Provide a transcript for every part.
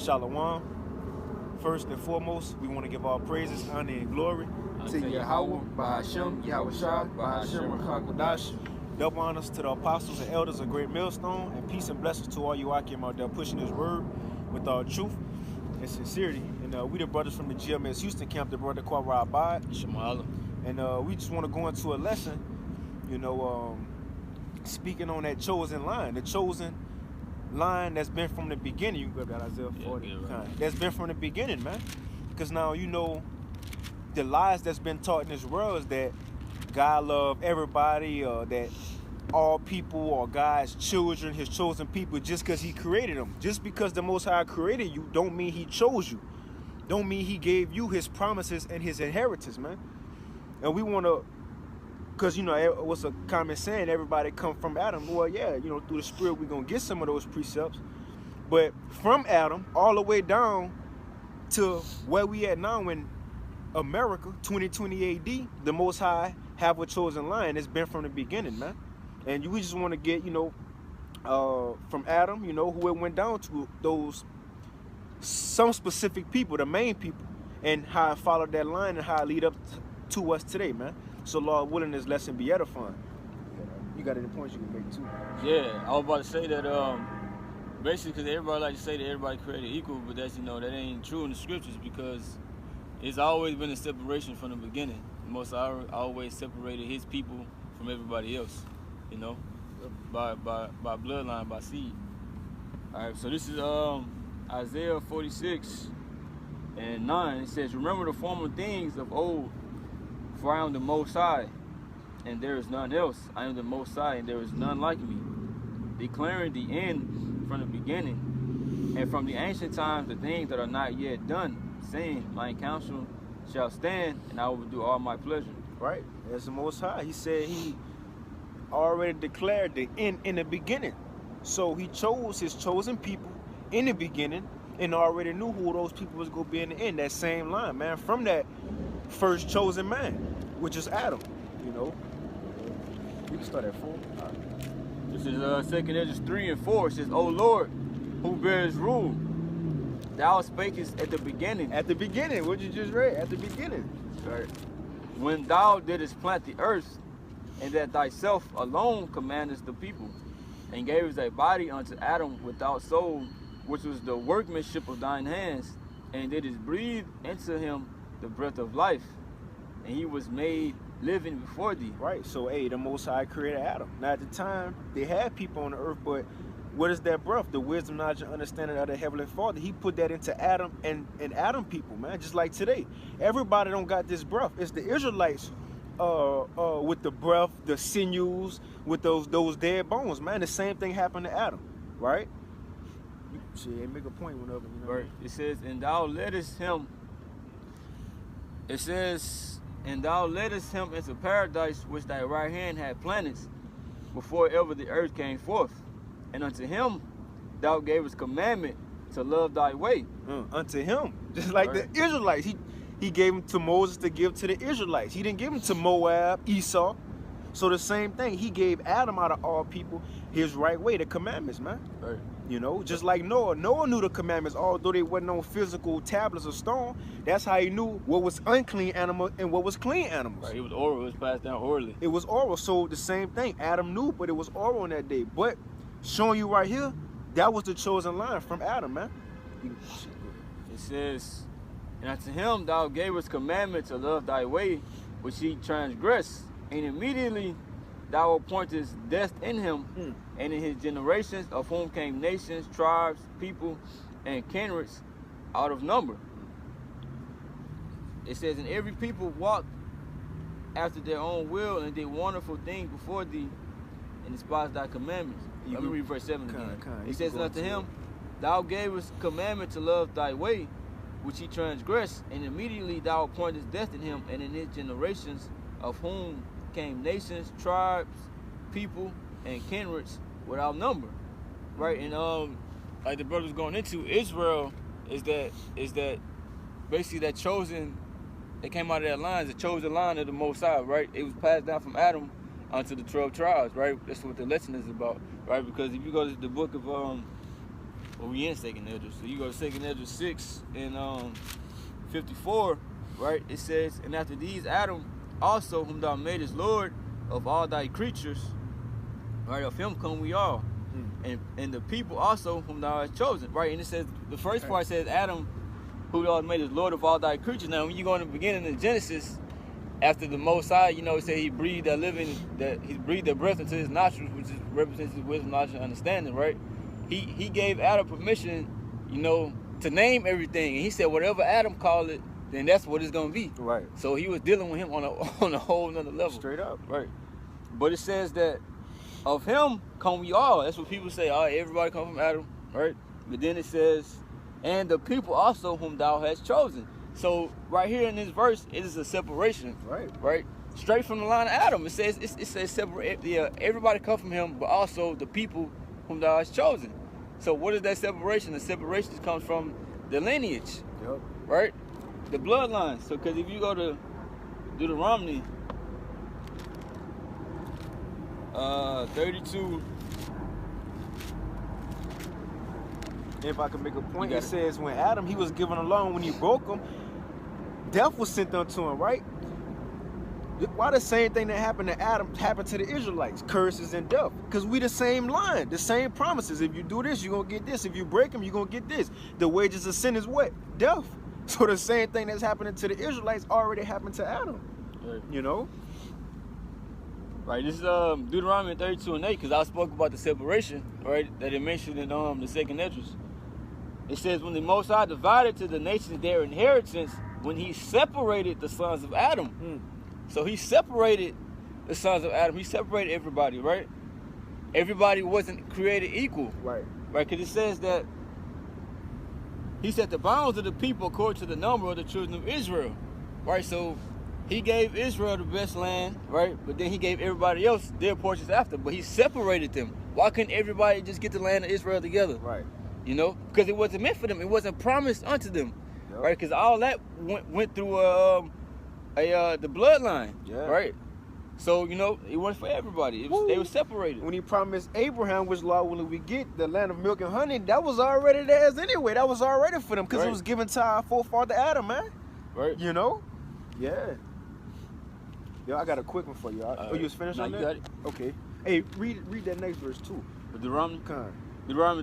Shalom. First and foremost, we want to give all praises, honor, and glory to Yahweh, Bahashem, Yahweh Shah, Bahashem, Rakhakwadash. Double honors to the apostles and elders of Great Millstone, and peace and blessings to all you Akim out there pushing His word with all truth and sincerity. And we the brothers from the GMS Houston camp, the brother Kwara Abad. Shamala. And we just want to go into a lesson, speaking on that chosen line, the chosen line that's been from the beginning. You grab that Isaiah 40. Yeah, right. That's been from the beginning, man. Because now the lies that's been taught in this world is that God love everybody, that all people are God's children, His chosen people, just because He created them. Just because the Most High created you, don't mean He chose you. Don't mean He gave you His promises and His inheritance, man. And we want to, because, what's a common saying, everybody come from Adam. Well, yeah, through the Spirit, we're going to get some of those precepts. But from Adam, all the way down to where we at now in America, 2020 AD, the Most High have a chosen line. It's been from the beginning, man. And we just want to get, from Adam, who it went down to some specific people, the main people, and how I followed that line and how I lead up to us today, man. So, Lord willing, this lesson be edifying. You got any points you can make too? Yeah, I was about to say that basically, because everybody like to say that everybody created equal, but that's that ain't true in the scriptures, because it's always been a separation from the beginning. Most always separated His people from everybody else, by bloodline, by seed. All right, so this is Isaiah 46:9. It says, "Remember the former things of old, for I am the Most High, and there is none else. I am the Most High, and there is none like me, declaring the end from the beginning, and from the ancient times the things that are not yet done, saying, my counsel shall stand, and I will do all my pleasure." Right, that's the Most High. He said He already declared the end in the beginning. So He chose His chosen people in the beginning and already knew who those people was going to be in the end. That same line, man, from that first chosen man, which is Adam, We can start at 4. Right. This is 2 Ezra 3:4. It says, "O Lord, who bears rule, Thou spakest at the beginning." At the beginning, what you just read, at the beginning. Right. "When Thou didst plant the earth, and that Thyself alone commandest the people, and gavest a body unto Adam without soul, which was the workmanship of Thine hands, and didst breathe into him the breath of life, and he was made living before Thee." Right, so the Most High created Adam. Now at the time, they had people on the earth, but what is that breath? The wisdom, knowledge, and understanding of the Heavenly Father. He put that into Adam and Adam people, man. Just like today, everybody don't got this breath. It's the Israelites with the breath, the sinews, with those dead bones, man. The same thing happened to Adam, right? Shit, make a point whenever, Right. It says, "And Thou leddest him." It says, "And Thou leddest him into paradise, which Thy right hand had planted, before ever the earth came forth. And unto him Thou gavest commandment to love Thy way." Unto him, just like the Israelites. He gave them to Moses to give to the Israelites. He didn't give them to Moab, Esau. So the same thing, He gave Adam out of all people his right way, the commandments, man. Right. Just like Noah. Noah knew the commandments, although they wasn't on physical tablets of stone. That's how he knew what was unclean animal and what was clean animals. Right. It was oral. It was passed down orally. It was oral. So the same thing, Adam knew, but it was oral on that day. But showing you right here, that was the chosen line from Adam, man. It says, "And unto him Thou gavest commandment to love Thy way, which he transgressed. And immediately Thou appointest death in him, and in his generations, of whom came nations, tribes, people, and kindreds out of number." It says, "And every people walked after their own will, and did wonderful things before Thee, and despised Thy commandments." Let me read verse 7 again. It says, "And unto him Thou gavest commandment to love Thy way, which he transgressed, and immediately Thou appointest death in him, and in his generations, of whom came nations, tribes, people, and kindreds without number." Right, and like the brother's going into, Israel is that basically that chosen, they came out of that line, the chosen line of the Most High, right? It was passed down from Adam onto the 12 tribes, right? That's what the lesson is about, right? Because if you go to the book of Well, we in second Esdras. So you go to second Esdras 6 and 54, right? It says, and after these Adam also, whom thou madest Lord of all thy creatures, right? Of him come we all. And the people also whom thou hast chosen, right? And it says, the first part says Adam, who thou hast made as Lord of all thy creatures. Now, when you go in the beginning of Genesis, after the Most High, you know, it said he breathed he breathed the breath into his nostrils, which represents his wisdom, knowledge, and understanding, right? He gave Adam permission, you know, to name everything, and he said whatever Adam called it, then that's what it's gonna be. Right. So he was dealing with him on a whole nother level. Straight up. Right. But it says that of him come we all. That's what people say. All right, everybody come from Adam, right? But then it says, and the people also whom thou hast chosen. So right here in this verse, it is a separation. Right. Right. Straight from the line of Adam. It says separate. Yeah, everybody come from him, but also the people whom thou hast chosen. So what is that separation? The separation comes from the lineage. Yep. Right. The bloodline. So because if you go to Deuteronomy 32. If I can make a point, it says when Adam, he was given a law, when he broke them, death was sent unto him, right? Why the same thing that happened to Adam happened to the Israelites? Curses and death. Because we the same line, the same promises. If you do this, you're going to get this. If you break them, you're going to get this. The wages of sin is what? Death. So the same thing that's happening to the Israelites already happened to Adam. Right. You know? Right, this is Deuteronomy 32 and 8, because I spoke about the separation, right, that it mentioned in the second Esdras. It says, when the Most High divided to the nations their inheritance, when he separated the sons of Adam. So he separated the sons of Adam. He separated everybody, right? Everybody wasn't created equal. Right. Right, because it says that he set the bounds of the people according to the number of the children of Israel. Right, so he gave Israel the best land, right? But then he gave everybody else their portions after. But he separated them. Why couldn't everybody just get the land of Israel together? Right. You know? Because it wasn't meant for them. It wasn't promised unto them. Yep. Right? Because all that went through the bloodline. Yeah. Right? So, you know, it wasn't for everybody. They were separated. When he promised Abraham, which law will we get? The land of milk and honey, that was already theirs anyway. That was already for them because it was given to our forefather Adam, man. Right. You know? Yeah. Yo, I got a quick one for you. Oh, you was finished on that? You got it. Okay. Hey, read that next verse too. Deuteronomy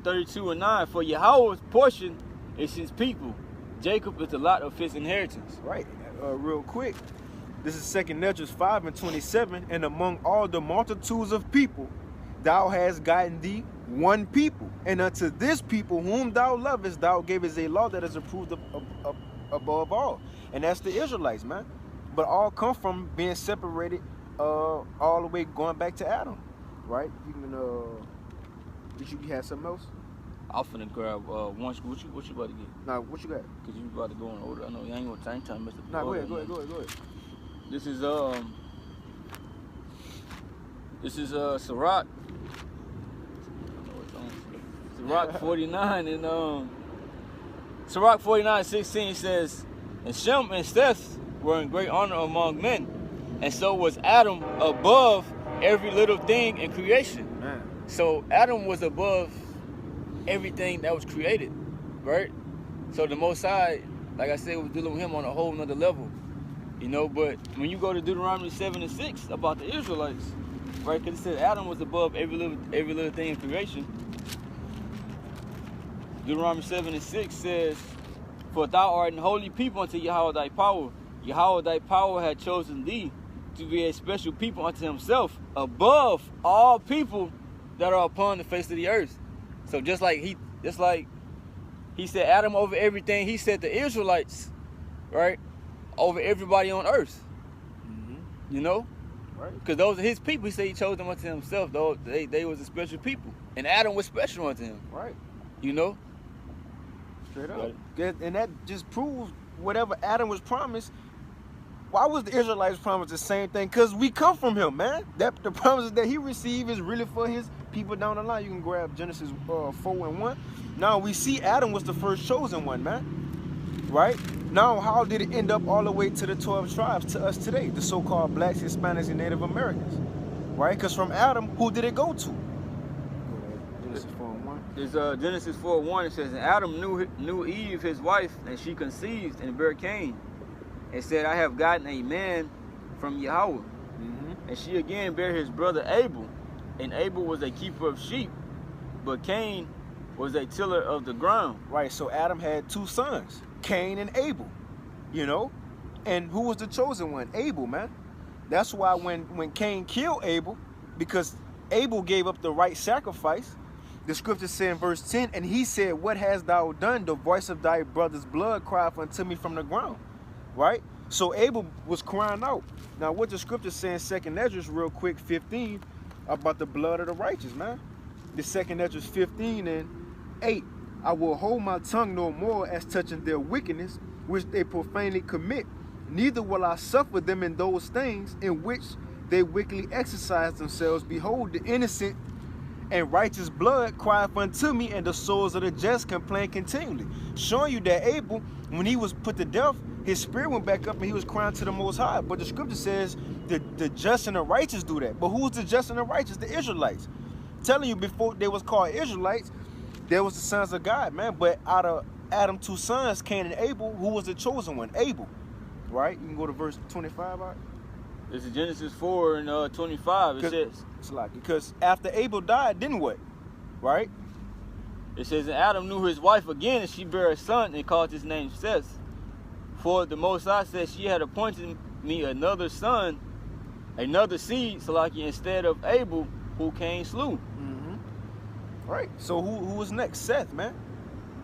32 and 9. For Yahweh's portion is his people. Jacob is the lot of his inheritance. Right. Real quick. This is 2 Esdras 5 and 27. And among all the multitudes of people, thou hast gotten thee one people. And unto this people whom thou lovest, thou gavest a law that is approved above all. And that's the Israelites, man. But all come from being separated all the way going back to Adam, right? You can, did you have something else? I'm finna grab one school. What you about to get? Nah, what you got? Cause you about to go in order. I know you ain't gonna time to mess up. Nah, go ahead. This is Sirach. Sirach 49 and Sirach 49:16 says, and Shem and Seth were in great honor among men, and so was Adam above every little thing in creation. Man. So Adam was above everything that was created, right? So the Most High, like I said, was dealing with him on a whole nother level, you know. But when you go to Deuteronomy 7 and 6 about the Israelites, right? Because it said Adam was above every little thing in creation. Deuteronomy 7 and 6 says, for thou art an holy people unto Yahweh thy power. Yahweh thy power had chosen thee to be a special people unto himself, above all people that are upon the face of the earth. So just like he set Adam over everything, he set the Israelites, right, over everybody on earth. You know? Right. Because those are his people. He said he chose them unto himself. Though they was a special people. And Adam was special unto him. Right. You know? Straight up. Right. And that just proves whatever Adam was promised. Why was the Israelites promised the same thing? Because we come from him, man. The promises that he received is really for his people down the line. You can grab Genesis 4 and 1. Now we see Adam was the first chosen one, man. Right? Now how did it end up all the way to the 12 tribes to us today? The so-called blacks, Hispanics, and Native Americans. Right? Because from Adam, who did it go to? Genesis 4 and 1. There's Genesis 4:1. It says, and Adam knew Eve, his wife, and she conceived and bare Cain, and said, I have gotten a man from Yahweh. And she again bare his brother Abel, and Abel was a keeper of sheep, but Cain was a tiller of the ground. Right, so Adam had 2 sons, Cain and Abel, you know? And who was the chosen one? Abel, man. That's why when Cain killed Abel, because Abel gave up the right sacrifice, the scripture said in verse 10, and he said, what hast thou done? The voice of thy brother's blood crieth unto me from the ground, right? So Abel was crying out. Now, what the scripture says in 2nd Esdras, real quick, 15, about the blood of the righteous, man. The 2nd Esdras 15:8. I will hold my tongue no more as touching their wickedness, which they profanely commit. Neither will I suffer them in those things in which they wickedly exercise themselves. Behold, the innocent and righteous blood crieth unto me, and the souls of the just complain continually. Showing you that Abel, when he was put to death, his spirit went back up and he was crying to the Most High. But the scripture says the just and the righteous do that. But who's the just and the righteous? The Israelites. Telling you, before they was called Israelites, there was the sons of God, man. But out of Adam's 2 sons, Cain and Abel, who was the chosen one? Abel. Right? You can go to verse 25, right? This is Genesis 4:25. It says, it's like, because after Abel died, then what? Right? It says, and Adam knew his wife again, and she bare a son, and called his name Seth. For the Most High said, she had appointed me another son, another seed, Salaki, instead of Abel, who Cain slew. Right. So who was next? Seth, man.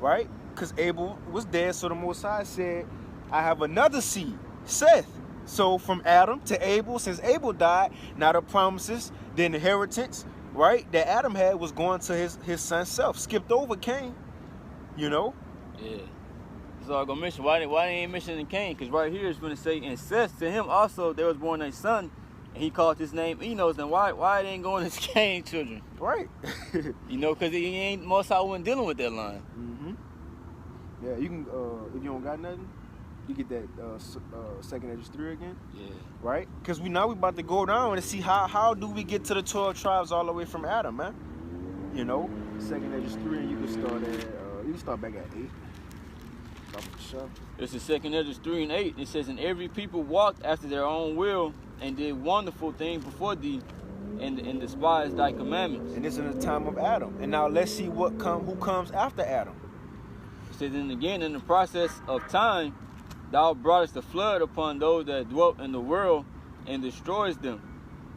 Right? Because Abel was dead, so the Most High said, I have another seed, Seth. So from Adam to Abel, since Abel died, now the promises, the inheritance, right, that Adam had was going to his son Seth. Skipped over Cain, you know? Yeah. So I'm going to mention, why they ain't mentioning Cain? Because right here it's going to say, and Seth, to him also there was born a son, and he called his name Enos. And why it ain't going to Cain children? Right. You know, because he ain't, most I wasn't dealing with that line. Yeah, you can, if you don't got nothing, you get that 2nd Esdras 3 again. Yeah. Right? Because we about to go down and see how do we get to the 12 tribes all the way from Adam, man? You know, 2nd Esdras 3, and you can start at, you can start back at 8. Sure. This is 2nd Esdras 3:8. It says, and every people walked after their own will, and did wonderful things before thee, and despised thy commandments. And this is in the time of Adam. And now let's see who comes after Adam. It says, and again, in the process of time, thou broughtest the flood upon those that dwelt in the world, and destroys them.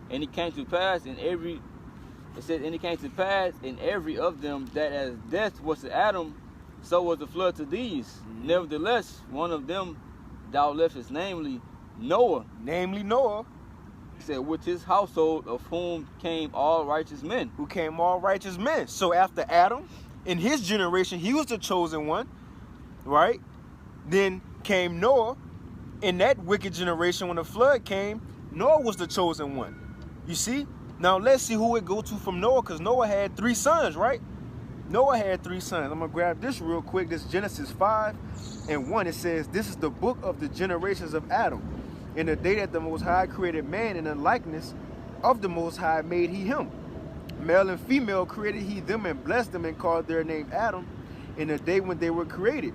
And it came to pass in every of them that as death was to Adam, so was the flood to these. Nevertheless, one of them thou leftest, namely Noah. Namely Noah. He said, with his household, of whom came all righteous men. Who came all righteous men. So after Adam, in his generation, he was the chosen one, right? Then came Noah. In that wicked generation, when the flood came, Noah was the chosen one. You see? Now let's see who it go to from Noah, because Noah had 3 sons, right? Noah had 3 sons. I'm going to grab this real quick. This Genesis 5:1. It says, this is the book of the generations of Adam. In the day that the Most High created man, in the likeness of the Most High made he him. Male and female created he them, and blessed them, and called their name Adam in the day when they were created.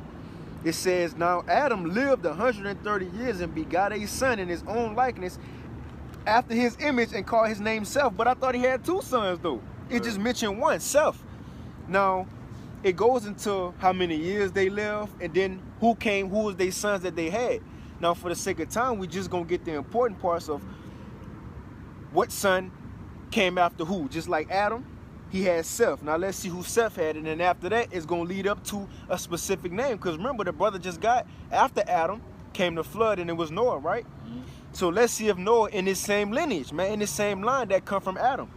It says, now Adam lived 130 years and begot a son in his own likeness after his image, and called his name Seth. But I thought he had 2 sons though. It just mentioned one, Seth. Now, it goes into how many years they lived, and then who was their sons that they had. Now, for the sake of time, we just going to get the important parts of what son came after who. Just like Adam, he had Seth. Now, let's see who Seth had, and then after that, it's going to lead up to a specific name. Because remember, the brother just got, after Adam, came the flood, and it was Noah, right? So let's see if Noah in his same lineage, man, in the same line that come from Adam.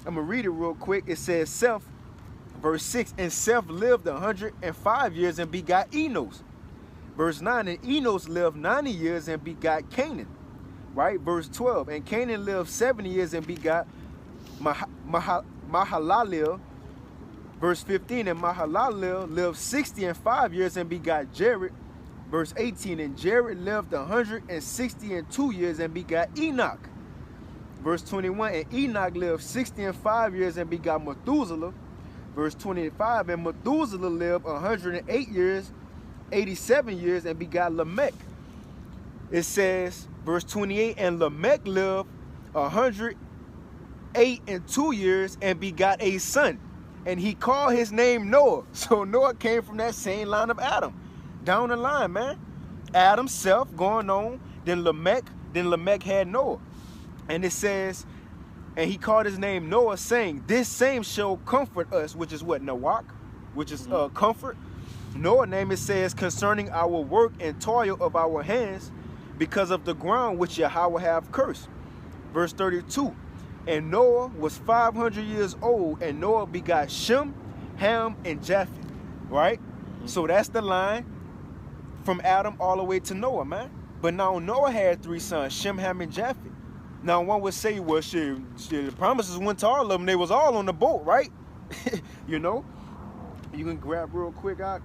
I'm going to read it real quick. It says, Seth, verse 6, and Seth lived 105 years and begot Enos. Verse 9, and Enos lived 90 years and begot Canaan. Right? Verse 12, and Canaan lived 70 years and begot Mahalalel. Verse 15, and Mahalalel lived 65 years and begot Jared. Verse 18, and Jared lived 162 years and begot Enoch. Verse 21, and Enoch lived 65 years and begot Methuselah. Verse 25, and Methuselah lived 108 years, 87 years, and begot Lamech. It says, verse 28, and Lamech lived 108 and 2 years, and begot a son. And he called his name Noah. So Noah came from that same line of Adam. Down the line, man. Adam, Seth, going on, then Lamech had Noah. And it says, and he called his name Noah, saying, this same shall comfort us, which is what? Nawak, which is comfort. Noah name, it says, concerning our work and toil of our hands, because of the ground which Yahweh have cursed. Verse 32, and Noah was 500 years old, and Noah begot Shem, Ham, and Japheth. Right? So that's the line from Adam all the way to Noah, man. But now Noah had 3 sons, Shem, Ham, and Japheth. Now one would say, well, shit, the promises went to all of them. They was all on the boat, right? You know? You can grab real quick out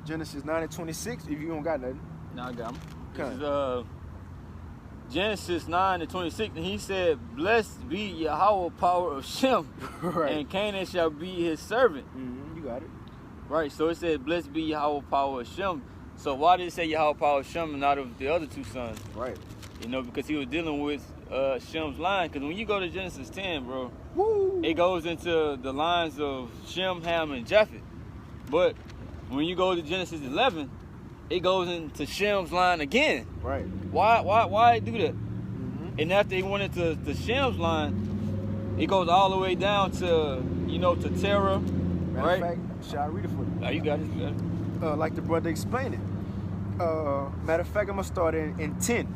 Genesis 9 and 26 if you don't got nothing. No, I got them. This is Genesis 9 and 26, and he said, blessed be Yahweh power of Shem, right, and Canaan shall be his servant. You got it. Right, so it said, blessed be Yahweh power of Shem. So why did it say Yahweh power of Shem and not of the other 2 sons? Right. You know, because he was dealing with Shem's line. Because when you go to Genesis 10, bro, woo, it goes into the lines of Shem, Ham, and Japheth. But when you go to Genesis 11, it goes into Shem's line again. Right. Why do that? And after he went into the Shem's line, it goes all the way down to, you know, to Terah. Matter of fact, shall I read it for you? Oh, you got it. You got it. Like the brother explained it. Matter of fact, I'm gonna start in 10,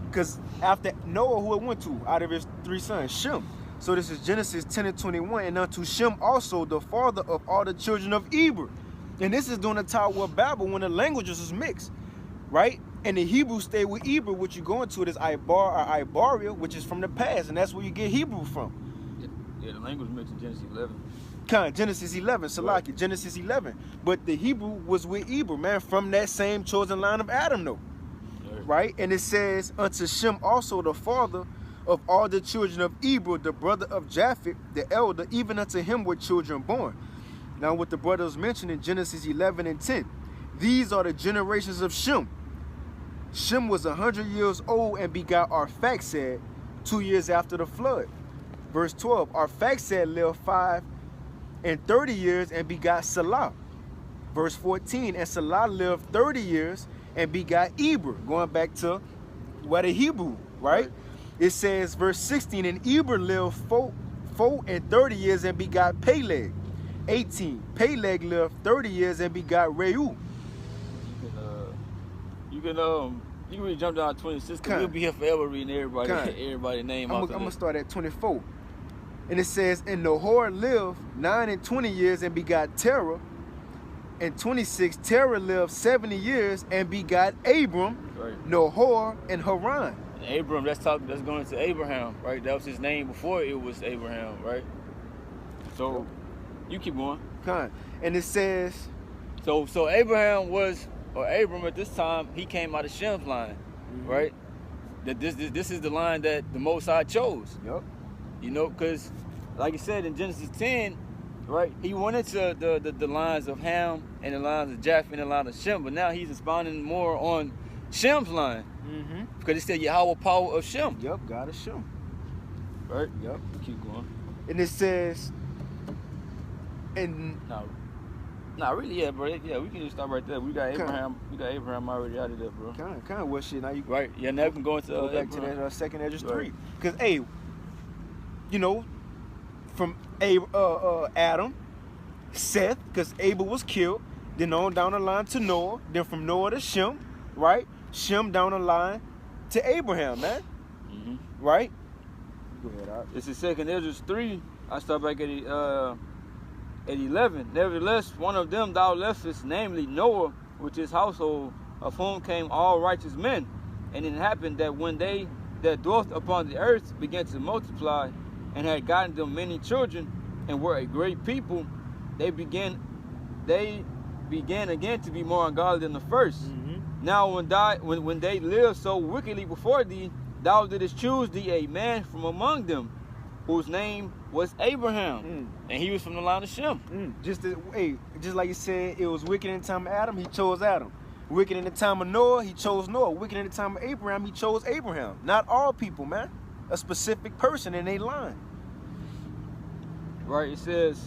because after Noah, who it went to out of his 3 sons, Shem. So this is Genesis 10 and 21, and unto Shem also, the father of all the children of Eber. And this is during the Tower of Babel when the languages was mixed, right? And the Hebrew stayed with Eber, which you go into it is Ibar or Ibaria, which is from the past, and that's where you get Hebrew from. Yeah, the language mixed in Genesis 11. Genesis 11, Salaki, right. Genesis 11. But the Hebrew was with Eber, man, from that same chosen line of Adam, though. Right? And it says, unto Shem also, the father of all the children of Eber, the brother of Japheth, the elder, even unto him were children born. Now, what the brothers mentioned in Genesis 11 and 10, these are the generations of Shem. Shem was 100 years old and begot Arphaxad 2 years after the flood. Verse 12, Arphaxad lived 5 and 30 years and begot Salah. Verse 14, and Salah lived 30 years and begot Eber, going back to what a Hebrew, right? It says, verse 16, and Eber lived 4 and 30 years and begot Peleg. 18, Peleg lived 30 years and begot Reu. You can really jump down to 26, because we'll be here forever reading everybody's name. I'm gonna start at 24. And it says, and Nahor lived 9 and 20 years and begot Terah. And 26, Terah lived 70 years and begot Abram, right, Nahor, and Haran. And Abram, that's going to Abraham, right? That was his name before it was Abraham, right? So you keep going. And it says, so Abraham was, or Abram at this time, he came out of Shem's line, right? That this is the line that the Most High chose. Yep. You know, because like I said in Genesis 10, right, he went into the lines of Ham and the lines of Japheth and the line of Shem, but now he's expounding more on Shem's line. Because he said Yahweh power of Shem. Yep, God of Shem. Right? Yep. Keep going. And it says, and nah, really, yeah, bro. Yeah, we can just stop right there. We got Abraham. We got Abraham already out of there, bro. Kind of what shit. Now you right? Yeah, now we can go into go back to that second Esdras 3. Because hey, you know, from Adam, Seth, because Abel was killed, then on down the line to Noah, then from Noah to Shem, right? Shem down the line to Abraham, man. Right? Go ahead, Art. This is second Esdras 3. I start back at 11. Nevertheless, one of them thou leftest, namely Noah, with his household, of whom came all righteous men. And it happened that when they that dwelt upon the earth began to multiply, and had gotten them many children, and were a great people, they began again to be more ungodly than the first. Now when they lived so wickedly before thee, thou didst choose thee a man from among them, whose name was Abraham, and he was from the line of Shem. Just like you said, it was wicked in the time of Adam, he chose Adam. Wicked in the time of Noah, he chose Noah. Wicked in the time of Abraham, he chose Abraham. Not all people, man. A specific person in a line. Right, it says,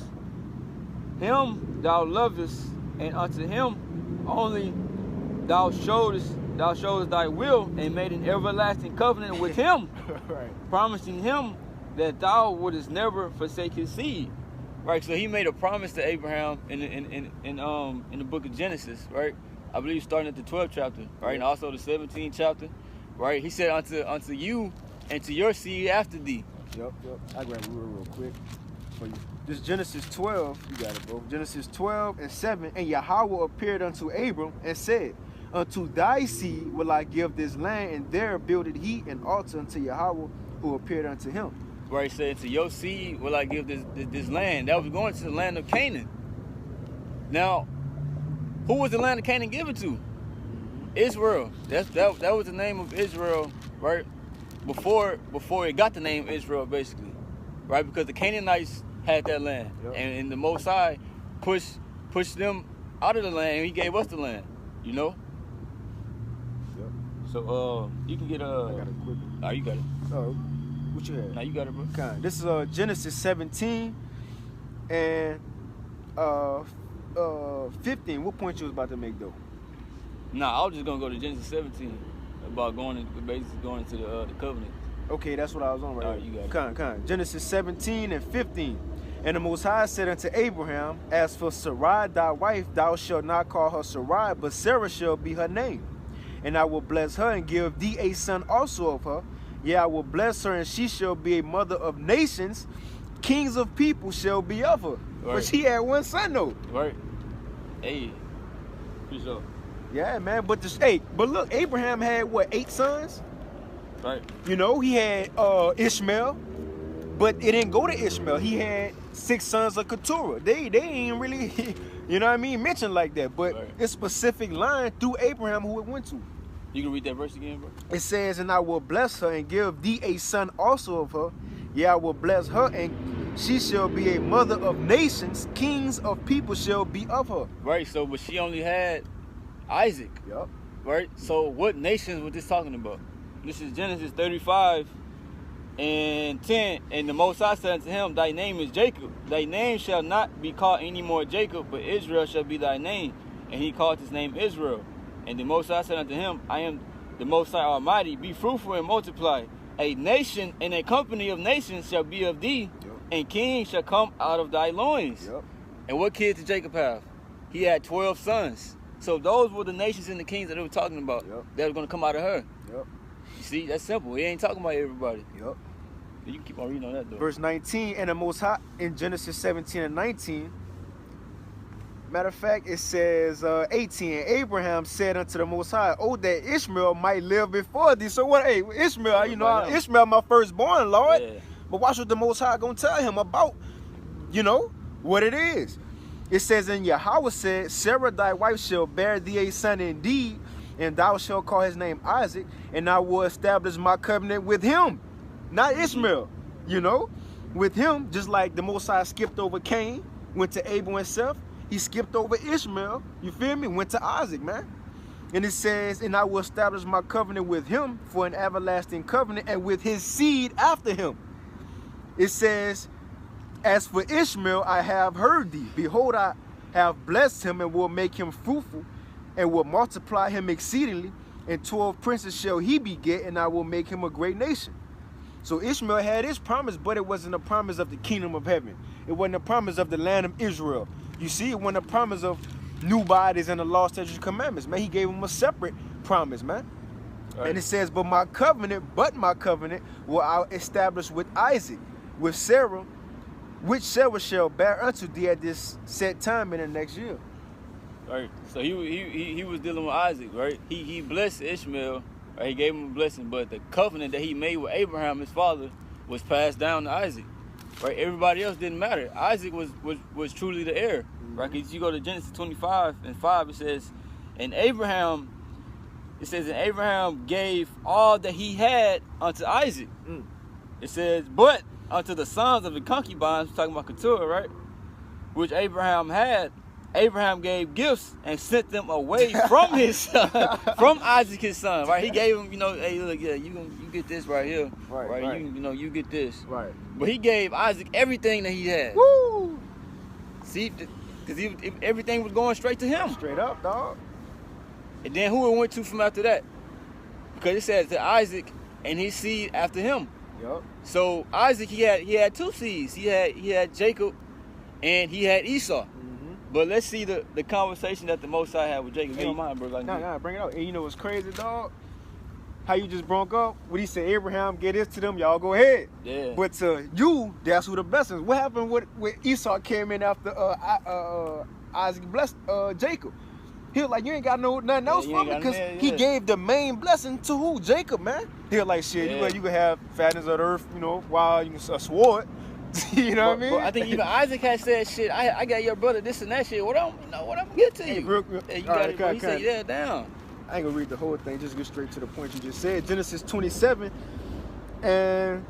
him thou lovest, and unto him only thou showest thy will, and made an everlasting covenant with him, right. Promising him that thou wouldest never forsake his seed. Right, so he made a promise to Abraham in the book of Genesis, right? I believe starting at the 12th chapter, right? And also the 17th chapter, right? He said unto you and to your seed after thee. Yep. I grab it real quick for you. This Genesis 12, you got it, bro. Genesis 12 and 7. And Yahweh appeared unto Abram and said, unto thy seed will I give this land, and there builded he an altar unto Yahweh who appeared unto him. Right, he said, to your seed will I give this land. That was going to the land of Canaan. Now, who was the land of Canaan given to? Israel. That was the name of Israel, right? Before it got the name Israel, basically, right? Because the Canaanites had that land, and the Most High pushed them out of the land, and he gave us the land, you know. So you can get I got it quickly. Oh, you got it. Oh, what you had? Now you got it, bro. Okay. This is Genesis 17 and 15. What point you was about to make though? Nah, I was just gonna go to Genesis 17 about basically going into the covenant. Okay, that's what I was on right. All right, you got it. Genesis 17 and 15. And the Most High said unto Abraham, as for Sarai thy wife, thou shalt not call her Sarai, but Sarah shall be her name. And I will bless her and give thee a son also of her. Yea, I will bless her, and she shall be a mother of nations. Kings of people shall be of her. Right. But she had one son though. Right. Hey, for sure. Yeah, man. But look, Abraham had what, 8 sons? Right. You know, he had Ishmael, but it didn't go to Ishmael. He had 6 sons of Keturah. They ain't really, you know what I mean, mentioned like that. But it's specific line through Abraham who it went to. You can read that verse again, bro? It says, and I will bless her and give thee a son also of her. Yeah, I will bless her, and she shall be a mother of nations. Kings of people shall be of her. Right, so, but she only had Isaac. Yep. Right? So what nations was this talking about? This is Genesis 35 and 10. And the Most High said unto him, thy name is Jacob. Thy name shall not be called any more Jacob, but Israel shall be thy name. And he called his name Israel. And the Most High said unto him, I am the Most High Almighty. Be fruitful and multiply. A nation and a company of nations shall be of thee, and kings shall come out of thy loins. And what kids did Jacob have? He had 12 sons. So those were the nations and the kings that they were talking about that were going to come out of her. You see, that's simple. He ain't talking about everybody. You can keep on reading on that, though. Verse 19, and the Most High, in Genesis 17 and 19, matter of fact, it says 18, and Abraham said unto the Most High, oh, that Ishmael might live before thee. So what, hey, Ishmael, you know, Ishmael my firstborn, Lord. But watch what the Most High going to tell him about, you know, what it is. It says, and Yahweh said, Sarah thy wife shall bear thee a son indeed, and thou shalt call his name Isaac, and I will establish my covenant with him. Not Ishmael, you know, with him, just like the Most High skipped over Cain, went to Abel and Seth. He skipped over Ishmael, you feel me, went to Isaac, man. And it says, and I will establish my covenant with him for an everlasting covenant, and with his seed after him. It says, as for Ishmael, I have heard thee. Behold, I have blessed him, and will make him fruitful, and will multiply him exceedingly. And 12 princes shall he beget, and I will make him a great nation. So Ishmael had his promise, but it wasn't a promise of the kingdom of heaven. It wasn't a promise of the land of Israel. You see, it wasn't a promise of new bodies and the law, statutes, commandments, man. He gave him a separate promise, man. And it says, but my covenant will I establish with Isaac, with Sarah, which Sarah shall bear unto thee at this set time in the next year. Right. So he was dealing with Isaac, right? He blessed Ishmael, right? He gave him a blessing, but the covenant that he made with Abraham, his father, was passed down to Isaac. Right? Everybody else didn't matter. Isaac was truly the heir. Right? Because you go to Genesis 25 and 5, it says, and Abraham gave all that he had unto Isaac. It says, but unto the sons of the concubines, talking about Keturah, right? Which Abraham had, Abraham gave gifts and sent them away from his son, from Isaac his son, right? He gave him, hey, look, yeah, you get this right here, right? You get this, right? But he gave Isaac everything that he had. Woo! See, because everything was going straight to him. Straight up, dog. And then who it went to from after that? Because it says to Isaac and his seed after him. Yup. So Isaac, he had two seeds. He had Jacob, and he had Esau. But let's see the conversation that the Most High had with Jacob. You don't mind, bro? Nah, bring it up. And you know what's crazy, dog? How you just broke up? What he said, Abraham, get this to them, y'all go ahead. Yeah. But to you, that's who the blessings. What happened when Esau came in after Isaac blessed Jacob? He was like, you ain't got nothing else for me, because he gave the main blessing to who? Jacob, man. He was like, shit, you can have fatness of the earth, while you can sword. You know what I mean? But I think even Isaac had said, shit, I got your brother this and that shit. What I'm get to you? You got it, bro. He said, yeah, down. I ain't gonna read the whole thing, just get straight to the point you just said. Genesis 27 and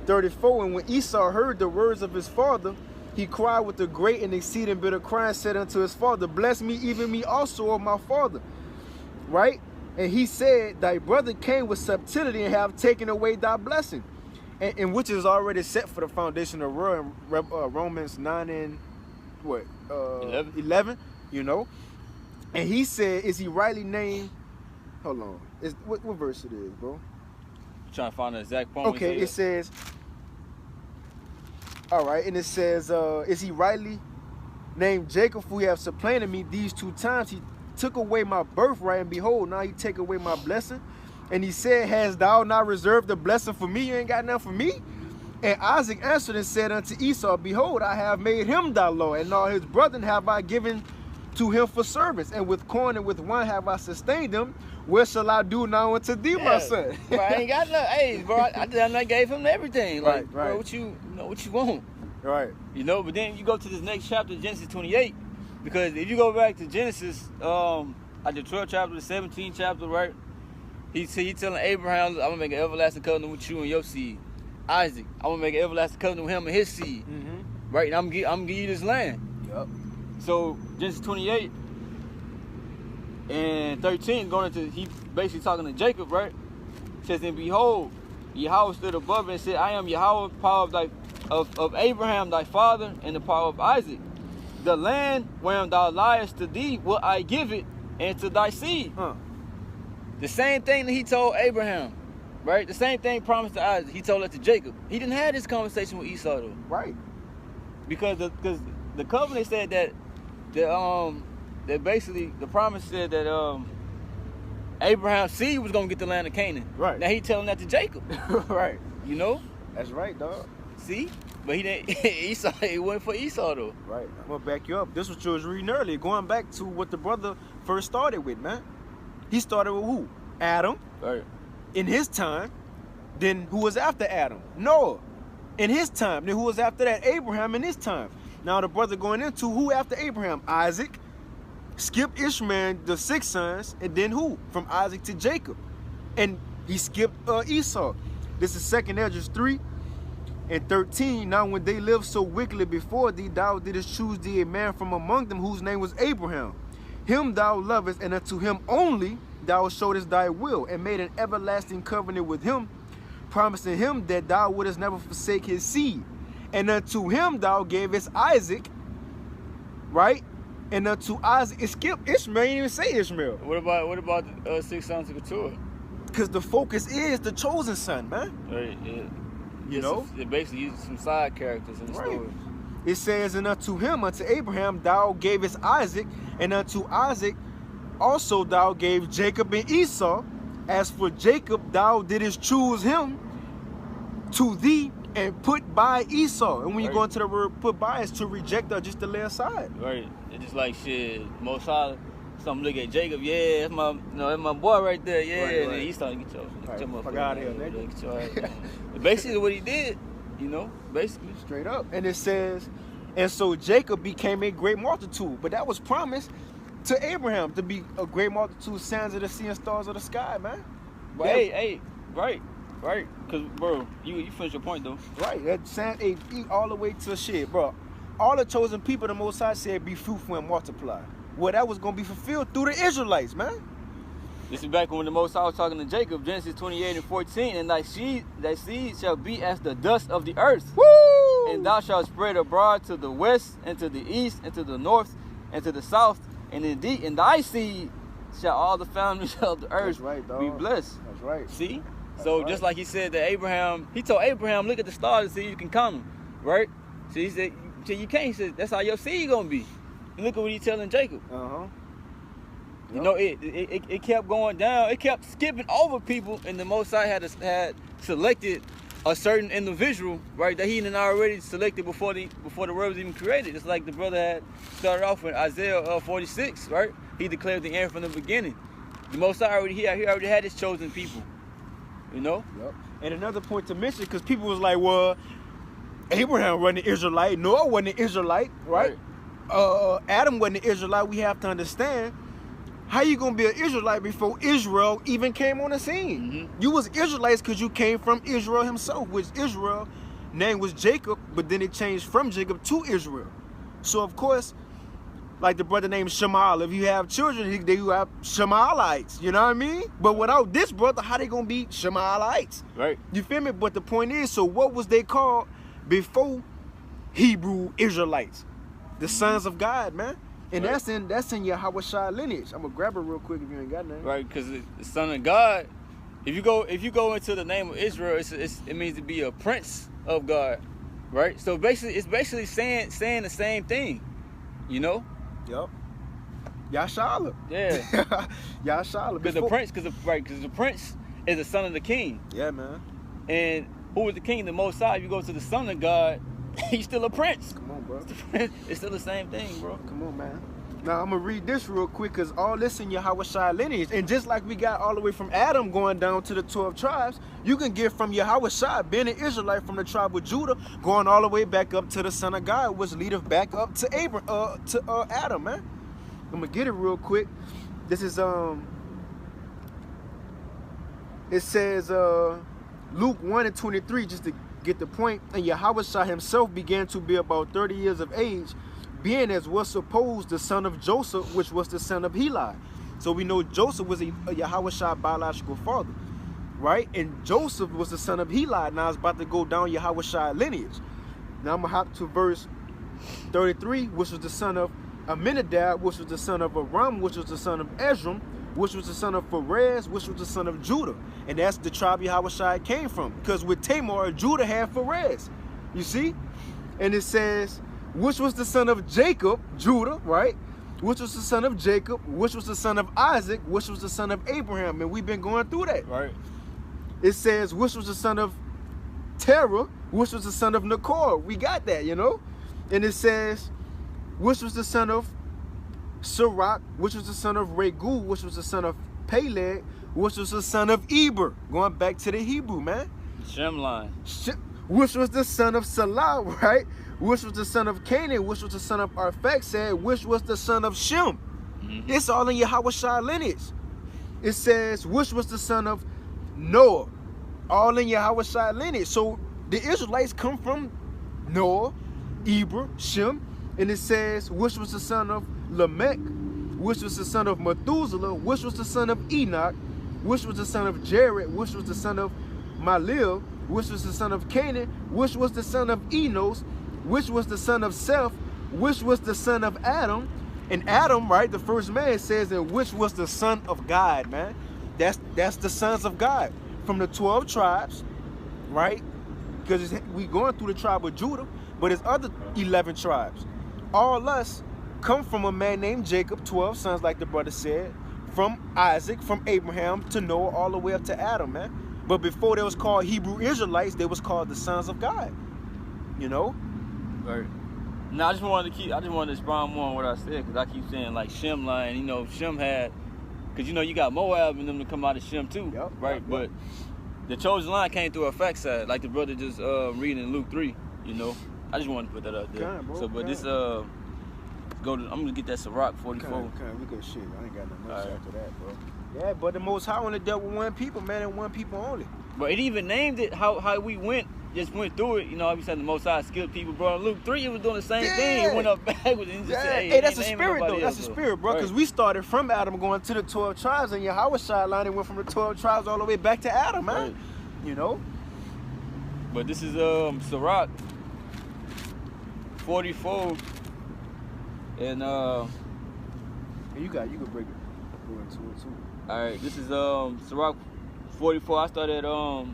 34. And when Esau heard the words of his father, he cried with a great and exceeding bitter cry and said unto his father, bless me, even me also, O my father. Right? And he said, thy brother came with subtlety and have taken away thy blessing. And which is already set for the foundation of the world in Romans 9 and 11, And he said, is he rightly named? Hold on. What verse it is, bro? I'm trying to find the exact point. Okay, it says, all right, and it says, is he rightly named Jacob, who have supplanted me these 2 times? He took away my birthright, and behold, now he take away my blessing. And he said, hast thou not reserved the blessing for me? You ain't got nothing for me? And Isaac answered and said unto Esau, behold, I have made him thy Lord, and all his brethren have I given to him for service. And with corn and with wine have I sustained them. What shall I do now unto thee, my son? Bro, I ain't got nothing. Hey, bro, I gave him everything. Like, right. Bro, what you want? Right. But then you go to this next chapter, Genesis 28, because if you go back to Genesis, at the 12th chapter, the 17th chapter, right? He telling Abraham, I'm going to make an everlasting covenant with you and your seed. Isaac, I'm going to make an everlasting covenant with him and his seed. Right? And I'm going to give you this land. Yep. So, Genesis 28 and 13, he basically talking to Jacob, right? Says, and behold, Yahweh stood above and said, I am Yahweh, power of Abraham, thy father, and the power of Isaac. The land wherein thou liest to thee will I give it, and to thy seed. The same thing that he told Abraham, right? The same thing promised to Isaac. He told it to Jacob. He didn't have this conversation with Esau though. Right. Because the covenant said that basically the promise said that Abraham's seed was gonna get the land of Canaan. Right. Now he telling that to Jacob. Right. That's right, dog. See? But he didn't Esau, it wasn't for Esau though. Right. I'm gonna back you up. This was what you was reading earlier, going back to what the brother first started with, man. He started with who? Adam. Right. In his time. Then who was after Adam? Noah. In his time. Then who was after that? Abraham in his time. Now the brother going into who after Abraham? Isaac. Skipped Ishmael, the 6 sons. And then who? From Isaac to Jacob. And he skipped Esau. This is 2nd Ezra 3 and 13. Now when they lived so wickedly before thee, thou didst choose thee a man from among them whose name was Abraham. Him thou lovest, and unto him only thou showedest thy will, and made an everlasting covenant with him, promising him that thou wouldest never forsake his seed. And unto him thou gavest Isaac, right? And unto Isaac, it skipped Ishmael, you didn't even say Ishmael. What about the 6 sons of Keturah? Because the focus is the chosen son, man. Right, yeah. It basically uses some side characters in the story. It says, and unto him, unto Abraham, thou gavest Isaac, and unto Isaac also thou gave Jacob and Esau. As for Jacob, thou didst choose him to thee and put by Esau. And when you go into the word put by, it's to reject or just to lay aside. Right. It's just like shit. Most High, some look at Jacob, yeah, that's my boy right there, yeah. Right. And then he started to get your fuck out of here, nigga. Basically what he did, basically. Straight up. And it says, and so Jacob became a great multitude. But that was promised to Abraham to be a great multitude, sands of the sea and stars of the sky, man. But hey, right. Right? Because, bro, you finish your point, though. Right. That all the way to shit, bro. All the chosen people, the Most High said, be fruitful and multiply. Well, that was going to be fulfilled through the Israelites, man. This is back when the Most High was talking to Jacob, Genesis 28:14, and thy seed shall be as the dust of the earth. Woo! And thou shalt spread abroad to the west, and to the east, and to the north, and to the south, and indeed in thy seed shall all the families of the earth be blessed. That's right. See? So just like he said to Abraham, he told Abraham, look at the stars and see if you can count them, right? So he said, till you can't, he said, that's how your seed gonna be. And look at what he's telling Jacob. You know, it kept going down. It kept skipping over people, and the Most High had selected a certain individual, right, that he had already selected before the world was even created. It's like the brother had started off with Isaiah 46, right? He declared the end from the beginning. The Most High already had his chosen people, you know. Yep. And another point to mention, because people was like, well, Abraham wasn't an Israelite, Noah wasn't an Israelite, right? Adam wasn't an Israelite. We have to understand. How you gonna be an Israelite before Israel even came on the scene? You was Israelites because you came from Israel himself, which Israel name was Jacob, but then it changed from Jacob to Israel. So of course, like the brother named Shemal, if you have children, they have Shemalites, you know what I mean? But without this brother, how they gonna be Shemalites? Right. You feel me? But the point is, so what was they called before Hebrew Israelites? The sons of God, man. And that's in Yahweh Shai lineage. I'm gonna grab it real quick if you ain't got nothing. Right, because the son of God. If you go into the name of Israel, it means to be a prince of God, right? So basically, it's basically saying the same thing, you know. Yep. Yashala. Yeah. Yashala. Because the prince is the son of the king. Yeah, man. And who is the king? The Most High. If you go to the son of God, he's still a prince. Come on, bro. It's still the same thing, bro. Come on, man. Now, I'm going to read this real quick because all this in Yahweh Shai lineage. And just like we got all the way from Adam going down to the 12 tribes, you can get from Yahweh Shai, being an Israelite from the tribe of Judah, going all the way back up to the son of God, which leadeth back up to Adam, man. I'm going to get it real quick. This is, it says, Luke 1:23, just to get the point. And Yahweh Shai himself began to be about 30 years of age, being as was supposed the son of Joseph, which was the son of Heli. So we know Joseph was a Yahweh Shai biological father, right? And Joseph was the son of Heli. Now it's about to go down Yahweh Shai lineage. Now I'm going to hop to verse 33, which was the son of Aminadab, which was the son of Aram, which was the son of Ezram, which was the son of Pharez, which was the son of Judah. And that's the tribe Yahweh Shai came from. Because with Tamar, Judah had Pharez. You see? And it says, which was the son of Jacob, Judah, right? Which was the son of Jacob, which was the son of Isaac, which was the son of Abraham. And we've been going through that. Right. It says, which was the son of Terah, which was the son of Nachor. We got that, you know? And it says, which was the son of Sirach, which was the son of Regu, which was the son of Peleg, which was the son of Eber. Going back to the Hebrew, man. Shem line. Which was the son of Salah, right? Which was the son of Canaan, which was the son of Arphaxad, which was the son of Shem. It's all in Yahweh Shai lineage. It says, which was the son of Noah. All in Yahweh Shai lineage. So the Israelites come from Noah, Eber, Shem. And it says, which was the son of Lamech, which was the son of Methuselah, which was the son of Enoch, which was the son of Jared, which was the son of Malil, which was the son of Canaan, which was the son of Enos, which was the son of Seth, which was the son of Adam. And Adam, right, the first man, says, and which was the son of God, man. That's the sons of God from the 12 tribes, right? Because we going through the tribe of Judah, but there's other 11 tribes. All us come from a man named Jacob, 12 sons, like the brother said, from Isaac, from Abraham to Noah, all the way up to Adam, man. But before they was called Hebrew Israelites, they was called the sons of God. You know? Right. Now I just wanted to expound more on what I said, because I keep saying like Shem line, you know, Shem had, because you know you got Moab and them to come out of Shem too, right? But the chosen line came through Arphaxad, like the brother just reading in Luke 3, you know. I just wanted to put that out there. This I'm gonna get that Sirach 44. We good shit. I ain't got nothing else after that, bro. Yeah, but the Most High only dealt with one people, man, and one people only. But it even named it how we just went through it. You know, we said the Most High skilled people, bro. In Luke 3, it was doing the same thing. It went up backwards and just said, hey, that's a spirit, though. That's a spirit, bro. Because we started from Adam going to the 12 tribes, and Yahweh line, it went from the 12 tribes all the way back to Adam, man. Right. You know? But this is Sirach 44. And you can break it. Go into it too. Alright, this is Sirach 44. I started at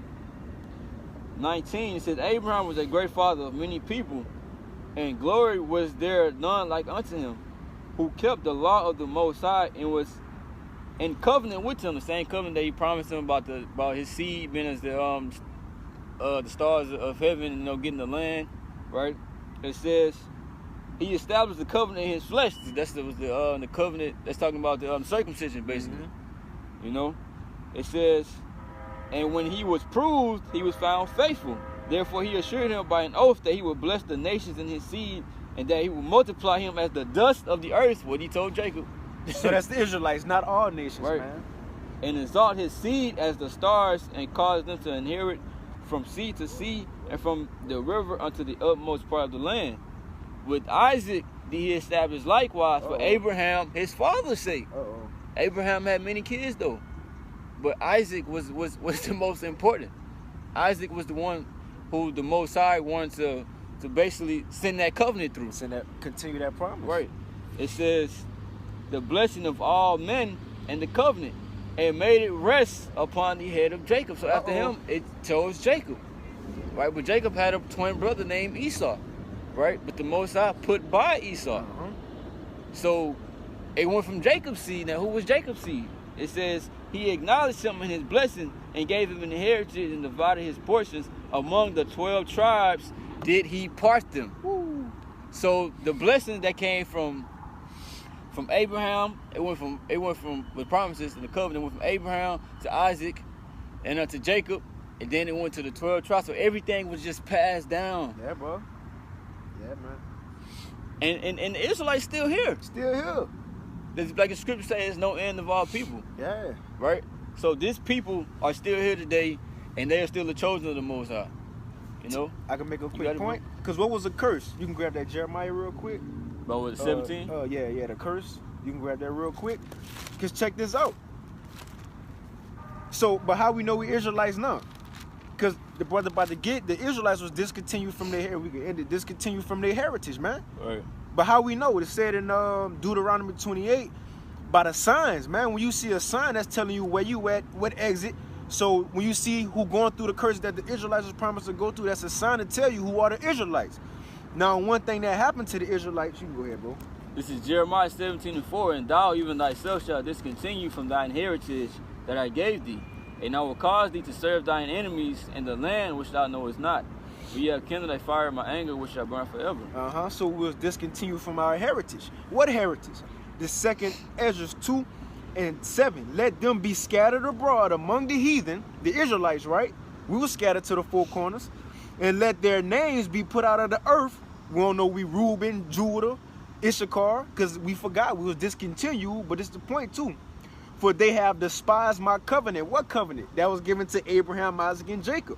19. It says, Abraham was a great father of many people, and glory was there none like unto him, who kept the law of the Most High and was in covenant with him, the same covenant that he promised him about his seed being as the stars of heaven, you know, getting the land, right? It says he established the covenant in his flesh. The covenant that's talking about the circumcision, basically. Mm-hmm. You know, it says, and when he was proved, he was found faithful. Therefore, he assured him by an oath that he would bless the nations in his seed, and that he would multiply him as the dust of the earth. What he told Jacob. So that's the Israelites, not all nations, right, man. And exalt his seed as the stars, and cause them to inherit from sea to sea, and from the river unto the utmost part of the land. With Isaac did he establish likewise for Abraham, his father's sake. Abraham had many kids though, but Isaac was the most important. Isaac was the one who the Most High wanted to basically send that covenant through. Continue that promise. Right. It says, the blessing of all men and the covenant, and made it rest upon the head of Jacob. So after him, it chose Jacob. Right? But Jacob had a twin brother named Esau. Right? But the Most High put by Esau. So it went from Jacob's seed. Now, who was Jacob's seed? It says, he acknowledged him in his blessing and gave him an inheritance and divided his portions among the 12 tribes. Did he part them? Woo. So the blessings that came from Abraham, it went from the promises and the covenant, went from Abraham to Isaac and unto Jacob, and then it went to the 12 tribes. So everything was just passed down. Yeah, bro. Yeah, man. And the Israelites still here. Still here. Like the scripture says, there's no end of all people. Yeah. Right? So these people are still here today, and they are still the chosen of the Most High. You know? I can make a quick point. Because what was a curse? You can grab that Jeremiah real quick. About what, 17? Yeah, the curse. You can grab that real quick. Because check this out. So, but how we know we Israelites now? Because the brother about to get, the Israelites was discontinued from their discontinued from their heritage, man. Right. But how we know? It said in Deuteronomy 28, by the signs, man. When you see a sign, that's telling you where you at, what exit. So when you see who going through the curse that the Israelites was promised to go through, that's a sign to tell you who are the Israelites. Now, one thing that happened to the Israelites, you can go ahead, bro. This is Jeremiah 17:4, and thou even thyself shalt discontinue from thine heritage that I gave thee, and I will cause thee to serve thine enemies in the land which thou knowest not. For ye have kindled a fire in my anger, which shall burn forever. So we'll discontinue from our heritage. What heritage? The second Ezra 2:7. Let them be scattered abroad among the heathen, the Israelites, right? We were scattered to the four corners. And let their names be put out of the earth. We don't know we Reuben, Judah, Issachar, because we forgot we was discontinued, but it's the point too. For they have despised my covenant. What covenant? That was given to Abraham, Isaac, and Jacob.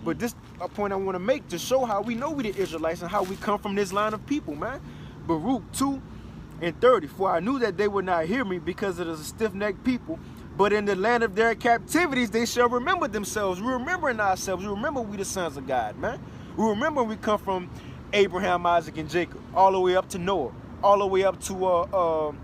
But this a point I want to make to show how we know we the Israelites and how we come from this line of people, man. Baruch 2:30. For I knew that they would not hear me because it is a stiff-necked people. But in the land of their captivities, they shall remember themselves. We're remembering ourselves. We remember we the sons of God, man. We remember we come from Abraham, Isaac, and Jacob, all the way up to Noah, all the way up to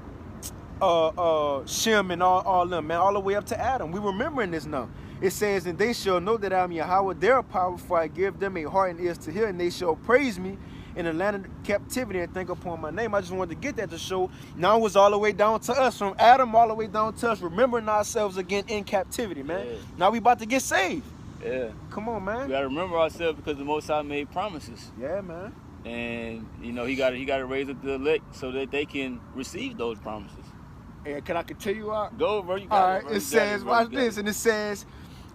Shem and all them, man, all the way up to Adam. We remembering this now. It says, and they shall know that I am Yahweh, their power, for I give them a heart and ears to hear, and they shall praise me in the land of captivity and think upon my name. I just wanted to get that to show now it was all the way down to us, from Adam all the way down to us, remembering ourselves again in captivity, man. Yeah. Now we about to get saved. Yeah. Come on, man. We gotta remember ourselves because the Most High made promises. Yeah, man. And you know he gotta raise up the elect so that they can receive those promises. And can I continue out? Go, bro. You got all right. It says, watch this, and it says,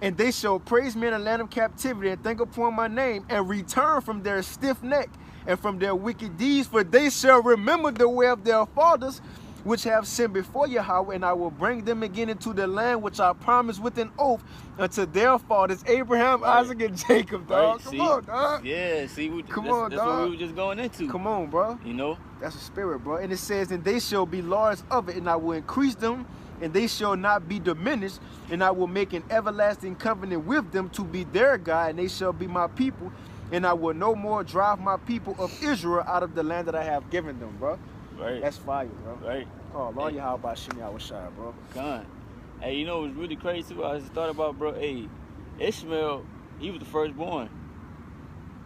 and they shall praise me in the land of captivity and think upon my name and return from their stiff neck and from their wicked deeds, for they shall remember the way of their fathers which have sinned before Yahweh, and I will bring them again into the land which I promised with an oath unto their fathers, Abraham, Isaac, and Jacob, dog. Come on, dog. Yeah, see, that's what we were just going into. Come on, bro. You know? That's a spirit, bro. And it says, and they shall be lords of it, and I will increase them, and they shall not be diminished, and I will make an everlasting covenant with them to be their God, and they shall be my people, and I will no more drive my people of Israel out of the land that I have given them, bro. Right. That's fire, bro. Right. Oh, Lord, how about Shimmy Awashai, bro? God. Hey, you know what's really crazy too? I just thought about, bro. Hey, Ishmael, he was the firstborn,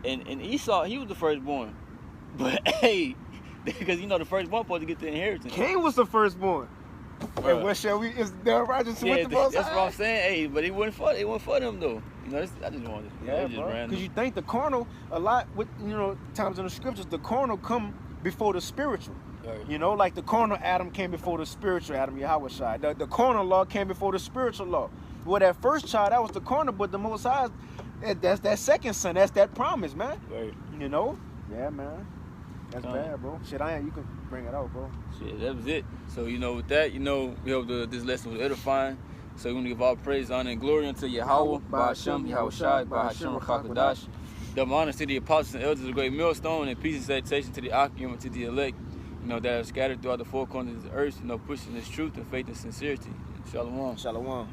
and Esau, he was the firstborn. But hey, because you know the firstborn supposed to get the inheritance. Cain was the firstborn. And what shall we? Is there righteous with the Most High? That's what I'm saying. Hey, but it wasn't for them though. You know, I just wanted. Yeah, bro. Because you think the carnal a lot with times in the scriptures, the carnal come before the spiritual. Right. You know, like the carnal Adam came before the spiritual Adam, Yahushua. The carnal law came before the spiritual law. Well, that first child, that was the carnal, but the Most High, that's that second son. That's that promise, man. Right. You know? Yeah, man. That's bad, bro. Shit, you can bring it out, bro. Shit, that was it. So, with that, we hope this lesson was edifying. So, we want to give all praise, honor, and glory unto Yahweh, by Hashem, Yahushai, by Hashem, Rakakadash. Double honor to the apostles and elders of the great millstone, and peace and salutation to the Akim and to the elect, that are scattered throughout the four corners of the earth, pushing this truth and faith and sincerity. Shalom. Shalom.